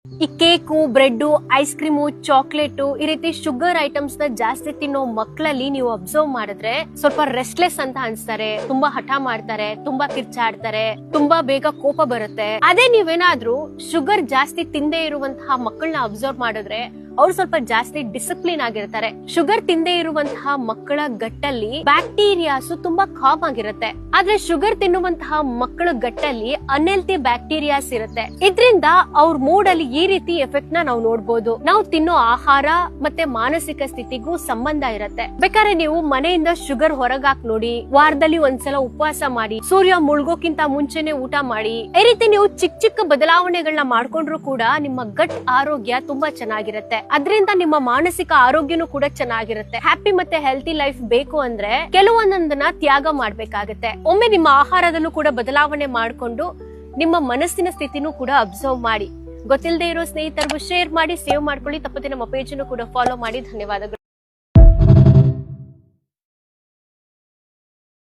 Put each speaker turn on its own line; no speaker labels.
ಈ cake, bread, ice cream, chocolate ಈ ರೀತಿ ಶುಗರ್ ಐಟಮ್ಸ್ ನ ಜಾಸ್ತಿ ತಿನ್ನೋ ಮಕ್ಕಳಲ್ಲಿ ನೀವು ಅಬ್ಸರ್ವ್ ಮಾಡಿದ್ರೆ ಸ್ವಲ್ಪ ರೆಸ್ಟ್ಲೆಸ್ ಅಂತ ಅನ್ಸ್ತಾರೆ, ತುಂಬಾ ಹಠ ಮಾಡ್ತಾರೆ, ತುಂಬಾ ಕಿರ್ಚಾಡ್ತಾರೆ, ತುಂಬಾ ಬೇಗ ಕೋಪ ಬರುತ್ತೆ. ಅದೇ ನೀವೇನಾದ್ರೂ ಶುಗರ್ ಜಾಸ್ತಿ ತಿಂದೇ ಇರುವಂತಹ ಮಕ್ಕಳನ್ನ ಅಬ್ಸರ್ವ್ ಮಾಡಿದ್ರೆ ಅವ್ರು ಸ್ವಲ್ಪ ಜಾಸ್ತಿ ಡಿಸಿಪ್ಲಿನ್ ಆಗಿರ್ತಾರೆ. ಶುಗರ್ ತಿಂದೇ ಇರುವಂತಹ ಮಕ್ಕಳ ಗಟ್ಟಲ್ಲಿ ಬ್ಯಾಕ್ಟೀರಿಯಾಸ್ ತುಂಬಾ ಕಾಮ್ ಆಗಿರುತ್ತೆ. ಆದ್ರೆ ಶುಗರ್ ತಿನ್ನುವಂತಹ ಮಕ್ಕಳ ಗಟ್ಟಲ್ಲಿ ಅನ್ಹೆಲ್ತಿ ಬ್ಯಾಕ್ಟೀರಿಯಾಸ್ ಇರುತ್ತೆ. ಇದ್ರಿಂದ ಅವ್ರ ಮೂಡ್ ಅಲ್ಲಿ ಈ ರೀತಿ ಎಫೆಕ್ಟ್ ನಾವು ನೋಡ್ಬೋದು. ನಾವು ತಿನ್ನೋ ಆಹಾರ ಮತ್ತೆ ಮಾನಸಿಕ ಸ್ಥಿತಿಗೂ ಸಂಬಂಧ ಇರುತ್ತೆ. ಬೇಕಾದ್ರೆ ನೀವು ಮನೆಯಿಂದ ಶುಗರ್ ಹೊರಗಾಕ್ ನೋಡಿ, ವಾರದಲ್ಲಿ ಒಂದ್ಸಲ ಉಪವಾಸ ಮಾಡಿ, ಸೂರ್ಯ ಮುಳುಗೋಕ್ಕಿಂತ ಮುಂಚೆನೆ ಊಟ ಮಾಡಿ. ಈ ರೀತಿ ನೀವು ಚಿಕ್ಕ ಚಿಕ್ಕ ಬದಲಾವಣೆಗಳನ್ನ ಮಾಡ್ಕೊಂಡ್ರು ಕೂಡ ನಿಮ್ಮ ಗಟ್ ಆರೋಗ್ಯ ತುಂಬಾ ಚೆನ್ನಾಗಿರುತ್ತೆ. ಅದರಿಂದ ನಿಮ್ಮ ಮಾನಸಿಕ ಆರೋಗ್ಯನೂ ಕೂಡ ಚೆನ್ನಾಗಿರುತ್ತೆ. ಹ್ಯಾಪಿ ಮತ್ತೆ ಹೆಲ್ತಿ ಲೈಫ್ ಬೇಕು ಅಂದ್ರೆ ಕೆಲವೊಂದನ್ನ ತ್ಯಾಗ ಮಾಡ್ಬೇಕಾಗತ್ತೆ. ಒಮ್ಮೆ ನಿಮ್ಮ ಆಹಾರದಲ್ಲೂ ಕೂಡ ಬದಲಾವಣೆ ಮಾಡ್ಕೊಂಡು ನಿಮ್ಮ ಮನಸ್ಸಿನ ಸ್ಥಿತಿನೂ ಕೂಡ ಅಬ್ಸರ್ವ್ ಮಾಡಿ. ಗೊತ್ತಿಲ್ಲದೆ ಇರೋ ಸ್ನೇಹಿತರಿಗೂ ಶೇರ್ ಮಾಡಿ, ಸೇವ್ ಮಾಡ್ಕೊಳ್ಳಿ. ತಪ್ಪದೆ ನಮ್ಮ ಪೇಜ್ ಅನ್ನು ಕೂಡ ಫಾಲೋ ಮಾಡಿ. ಧನ್ಯವಾದಗಳು.